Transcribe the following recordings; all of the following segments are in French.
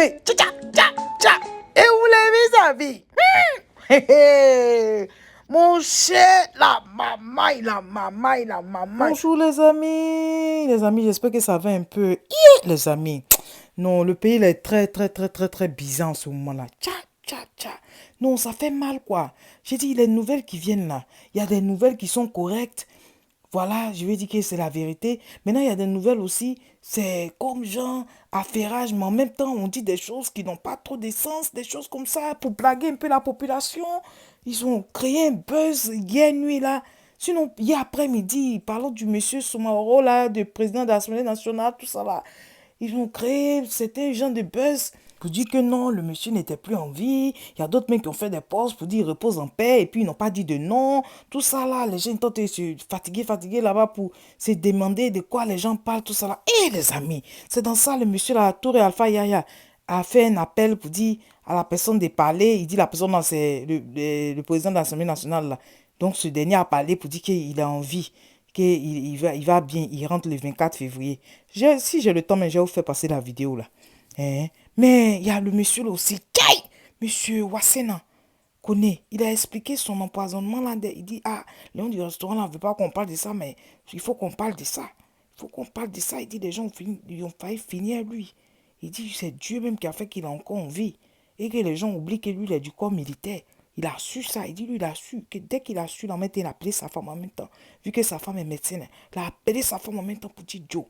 fait. Tcha, tcha, tcha, tcha. Et vous l'avez, mes amis. Mon cher, la maman. Bonjour les amis, j'espère que ça va un peu. Les amis, non, le pays il est très bizarre en ce moment-là. Tcha, tcha, tcha. Non, ça fait mal quoi. J'ai dit, les nouvelles qui viennent là, il y a des nouvelles qui sont correctes. Voilà, je vais dire que c'est la vérité. Maintenant, il y a des nouvelles aussi, c'est comme genre affairage, mais en même temps, on dit des choses qui n'ont pas trop de sens, des choses comme ça, pour blaguer un peu la population. Ils ont créé un buzz hier nuit là. Sinon, hier après-midi, parlant du monsieur Soumaro là, du président de l'Assemblée nationale, tout ça là. Ils ont créé, c'était un genre de buzz pour dire que non, le monsieur n'était plus en vie. Il y a d'autres mecs qui ont fait des pauses pour dire repose en paix et puis ils n'ont pas dit de non. Tout ça là, les gens sont fatigués là-bas pour se demander de quoi les gens parlent, tout ça là. Et les amis, c'est dans ça le monsieur là, Touré Alpha Yaya, a fait un appel pour dire à la personne de parler. Il dit la personne là, c'est le président de l'Assemblée nationale là. Donc ce dernier a parlé pour dire qu'il est en vie, qu'il va bien, il rentre le 24 février. Si j'ai le temps, mais je vais vous faire passer la vidéo là. Mais il y a le monsieur là aussi, monsieur Wassena, connaît, il a expliqué son empoisonnement là. Il dit, le nom du restaurant là ne veut pas qu'on parle de ça, mais il faut qu'on parle de ça. Il dit, les gens ils ont failli finir lui. Il dit, c'est Dieu même qui a fait qu'il est encore en vie. Et que les gens oublient que lui, il est du corps militaire. Il a su ça. Il dit, lui, il a su. Que dès qu'il a su, il a appelé sa femme en même temps. Vu que sa femme est médecin, il a appelé sa femme en même temps pour dire, Joe,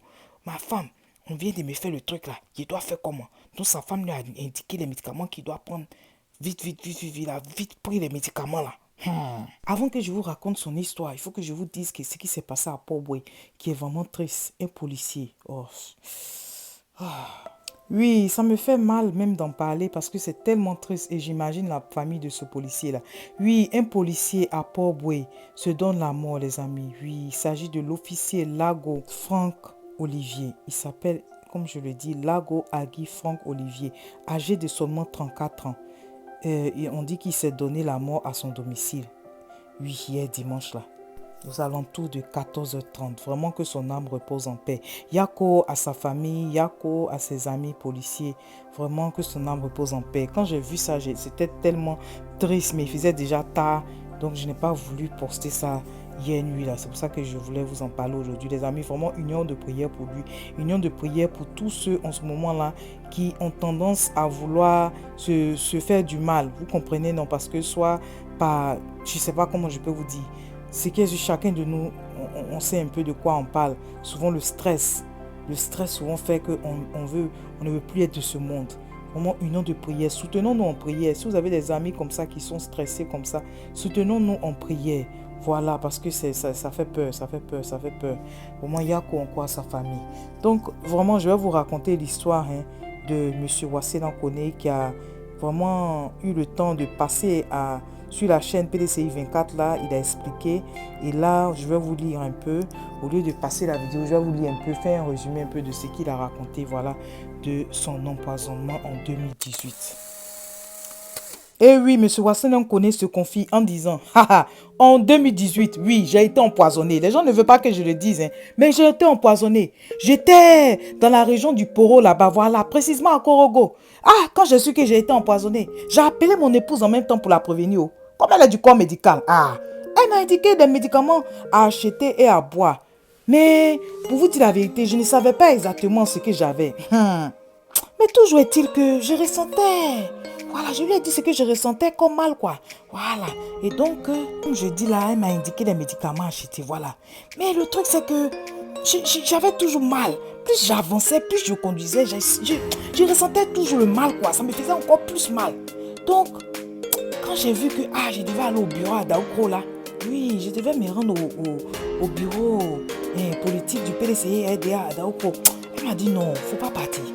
ma femme, on vient de me faire le truc là. Il doit faire comment? Donc sa femme lui a indiqué les médicaments qu'il doit prendre. Vite. Il a vite pris les médicaments là. Avant que je vous raconte son histoire, il faut que je vous dise que ce qui s'est passé à Port-Boué, qui est vraiment triste, un policier. Oui, ça me fait mal même d'en parler parce que c'est tellement triste et j'imagine la famille de ce policier-là. Oui, un policier à Port-Boué se donne la mort, les amis. Oui, il s'agit de l'officier Lago Franck Olivier. Il s'appelle, comme je le dis, Lago Agui Franck Olivier, âgé de seulement 34 ans. Et on dit qu'il s'est donné la mort à son domicile. Oui, hier dimanche là. Aux alentours de 14h30. Vraiment que son âme repose en paix. Yako à sa famille, Yako à ses amis policiers. Vraiment que son âme repose en paix. Quand j'ai vu ça, c'était tellement triste, mais il faisait déjà tard. Donc je n'ai pas voulu poster ça hier nuit là. C'est pour ça que je voulais vous en parler aujourd'hui. Les amis, vraiment union de prière pour lui. Union de prière pour tous ceux en ce moment-là qui ont tendance à vouloir se faire du mal. Vous comprenez, non? Parce que soit par, je ne sais pas comment je peux vous dire. C'est que chacun de nous, on sait un peu de quoi on parle. Souvent le stress souvent fait qu'on ne veut plus être de ce monde. Vraiment union de prière. Soutenons-nous en prière. Si vous avez des amis comme ça qui sont stressés comme ça, soutenons-nous en prière. Voilà, parce que ça fait peur. Vraiment, il y a quoi encore à sa famille. Donc, vraiment, je vais vous raconter l'histoire de M. Wassena Kone qui a vraiment eu le temps de passer sur la chaîne PDCI 24 là, il a expliqué. Et là, je vais vous lire un peu. Au lieu de passer la vidéo, je vais vous lire un peu, faire un résumé un peu de ce qu'il a raconté, voilà, de son empoisonnement en 2018. Et oui, M. Wassena Kone se confie en disant, en 2018, oui, j'ai été empoisonné. Les gens ne veulent pas que je le dise, mais j'ai été empoisonné. J'étais dans la région du Poro là-bas, voilà, précisément à Korogo. Quand j'ai su que j'ai été empoisonné, j'ai appelé mon épouse en même temps pour la prévenir. Comme elle est du corps médical, elle m'a indiqué des médicaments à acheter et à boire. Mais pour vous dire la vérité, je ne savais pas exactement ce que j'avais. Mais toujours est-il que je ressentais. Voilà, je lui ai dit ce que je ressentais comme mal, quoi. Voilà. Et donc, comme je dis là, elle m'a indiqué des médicaments à acheter, voilà. Mais le truc, c'est que j'avais toujours mal. Plus j'avançais, plus je conduisais, je ressentais toujours le mal, quoi. Ça me faisait encore plus mal. Donc, quand j'ai vu que je devais aller au bureau à Daoukro, là, oui, je devais me rendre au bureau politique du PDCI RDA à Daoukro. Elle m'a dit non, faut pas partir.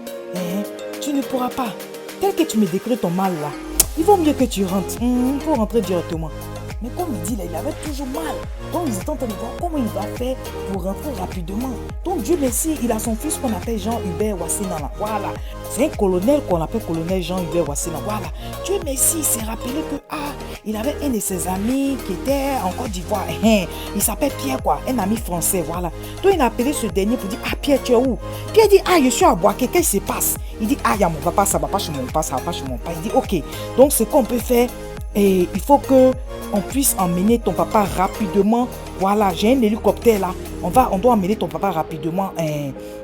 Tu ne pourras pas. Tel que tu me décris ton mal là, il vaut mieux que tu rentres. Il faut rentrer directement. Mais comme il dit là, il avait toujours mal. Donc ils étaient en train de voir comment il va faire pour rentrer rapidement. Donc Dieu merci, il a son fils qu'on appelle Jean-Hubert Wassena là. Voilà. C'est un colonel qu'on appelle colonel Jean-Hubert Wassena. Voilà. Dieu merci, il s'est rappelé que il avait un de ses amis qui était en Côte d'Ivoire. Il s'appelle Pierre, quoi, un ami français, voilà. Donc, il a appelé ce dernier pour dire, ah, Pierre, tu es où? Pierre dit, ah, je suis à Boaké, qu'est-ce qui se passe? Il dit, ah, il y a mon papa, ça va pas chez mon papa, ça va pas chez mon papa. Il dit, ok, donc ce qu'on peut faire, et il faut que on puisse emmener ton papa rapidement. Voilà, j'ai un hélicoptère là. On doit emmener ton papa rapidement,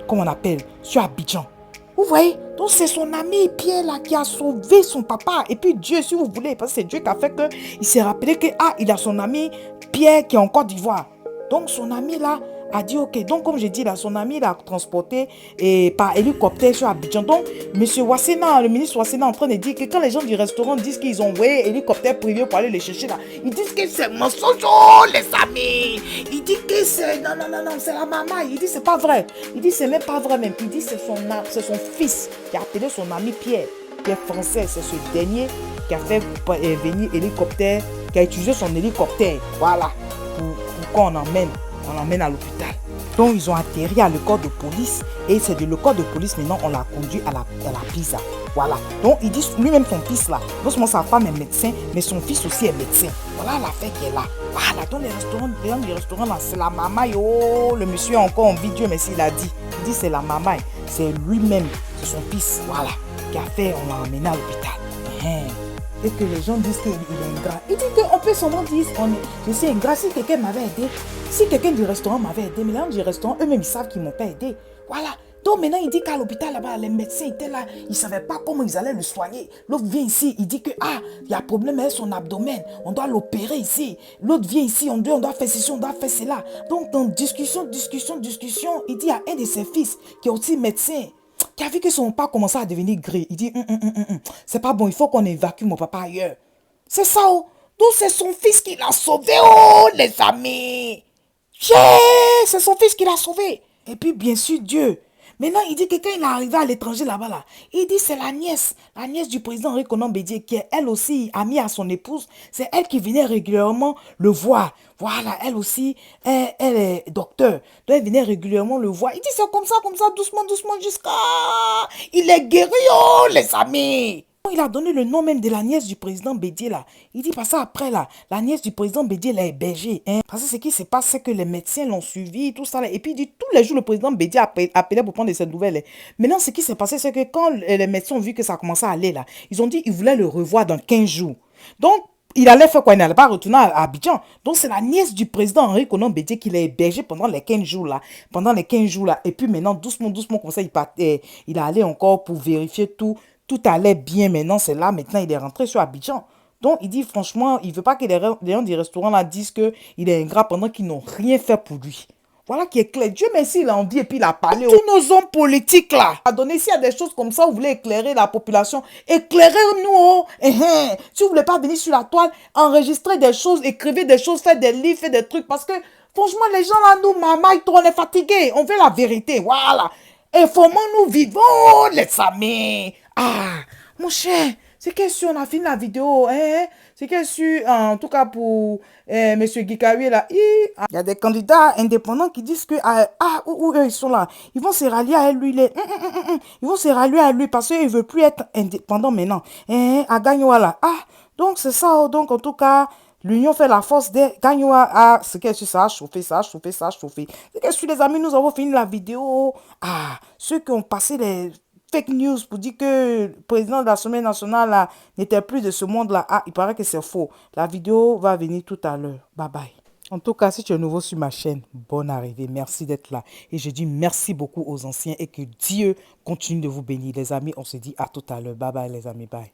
comment on appelle, sur Abidjan. Vous voyez? Donc c'est son ami Pierre là qui a sauvé son papa. Et puis Dieu, si vous voulez, parce que c'est Dieu qui a fait qu'il s'est rappelé que il a son ami Pierre qui est en Côte d'Ivoire. Donc son ami là a dit ok. Donc comme j'ai dit là, son ami l'a transporté par hélicoptère sur Abidjan. Donc monsieur Wassena, le ministre Wassena est en train de dire que quand les gens du restaurant disent qu'ils ont envoyé hélicoptère privé pour aller les chercher là, ils disent que c'est mensonge, les amis. Il dit que c'est non, c'est la maman. Il dit c'est pas vrai. Il dit c'est même pas vrai même. Il dit c'est son fils qui a appelé son ami Pierre, qui est français. C'est ce dernier qui a fait venir hélicoptère, qui a utilisé son hélicoptère. Voilà. Pour qu'on l'emmène à l'hôpital. Donc ils ont atterri à le corps de police et c'est de le corps de police maintenant on l'a conduit à la PISA. Voilà. Donc il dit lui-même son fils là, non seulement sa femme est médecin, mais son fils aussi est médecin. Voilà l'affaire qui est là. Voilà, dans les restaurants là, c'est la maman. Oh, le monsieur encore en vidéo, mais s'il a dit, il dit c'est la maman, c'est lui-même, c'est son fils, voilà, qui a fait, on l'a emmené à l'hôpital. Et que les gens disent qu'il est ingrat. Il dit qu'on peut seulement dire je suis ingrat si quelqu'un m'avait aidé. Si quelqu'un du restaurant m'avait aidé, mais les gens du restaurant, eux-mêmes, ils savent qu'ils ne m'ont pas aidé. Voilà. Donc maintenant, il dit qu'à l'hôpital là-bas, les médecins étaient là. Ils ne savaient pas comment ils allaient le soigner. L'autre vient ici, il dit que il y a un problème avec son abdomen. On doit l'opérer ici. L'autre vient ici, on doit faire ceci, on doit faire cela. Donc dans discussion, il dit à un de ses fils, qui est aussi médecin, qui a vu que son papa commençait à devenir gris. Il dit, c'est pas bon, il faut qu'on évacue mon papa ailleurs. C'est ça, oh. Donc c'est son fils qui l'a sauvé, oh, les amis. C'est son fils qui l'a sauvé. Et puis, bien sûr, Dieu. Maintenant, il dit que quand il est arrivé à l'étranger là-bas, là, il dit c'est la nièce du président Henri Konan Bédié, qui est elle aussi amie à son épouse. C'est elle qui venait régulièrement le voir. Voilà, elle aussi, elle est docteur. Donc, elle venait régulièrement le voir. Il dit c'est comme ça, doucement, jusqu'à... Il est guéri, oh, les amis. Il a donné le nom même de la nièce du président Bédié là. Il dit parce qu'après là, la nièce du président Bédié l'a hébergée. Parce que ce qui se passe, c'est que les médecins l'ont suivi, tout ça là. Et puis il dit tous les jours le président Bédié appelait pour prendre de ses nouvelles. Maintenant, ce qui s'est passé, c'est que quand les médecins ont vu que ça commençait à aller là, ils ont dit qu'ils voulaient le revoir dans 15 jours. Donc, il allait faire quoi? Il n'allait pas retourner à Abidjan. Donc, c'est la nièce du président Henri Konan Bédié qui l'a hébergé pendant les 15 jours là. Et puis maintenant, doucement, comme ça, il allait encore pour vérifier tout. Tout allait bien maintenant, c'est là, maintenant il est rentré sur Abidjan. Donc il dit franchement, il ne veut pas que les gens du restaurant là disent qu'il est ingrat pendant qu'ils n'ont rien fait pour lui. Voilà qui est clair. Dieu merci, il a envie et puis il a parlé. Tous nos hommes politiques là, a donné s'il y a des choses comme ça, vous voulez éclairer la population, éclairez-nous. Oh. Si vous ne voulez pas venir sur la toile, enregistrez des choses, écrivez des choses, faites des livres, faites des trucs. Parce que franchement, les gens là, nous, maman, on est fatigués. On veut la vérité. Voilà. Informons-nous vivons, les amis. Mon cher, c'est que si on a fini la vidéo, c'est que si, en tout cas pour Monsieur Guikawi là, il y a des candidats indépendants qui disent que, où eux ils sont là, ils vont se rallier à lui, ils vont se rallier à lui parce qu'ils ne veulent plus être indépendants maintenant. À Gagnoa là, donc c'est ça, donc en tout cas, l'union fait la force des Gagnoa. Ce que ça a chauffé. C'est que sur les amis, nous avons fini la vidéo. Ceux qui ont passé les fake news pour dire que le président de l'Assemblée nationale n'était plus de ce monde-là. Il paraît que c'est faux. La vidéo va venir tout à l'heure. Bye bye. En tout cas, si tu es nouveau sur ma chaîne, bonne arrivée. Merci d'être là. Et je dis merci beaucoup aux anciens et que Dieu continue de vous bénir. Les amis, on se dit à tout à l'heure. Bye bye les amis. Bye.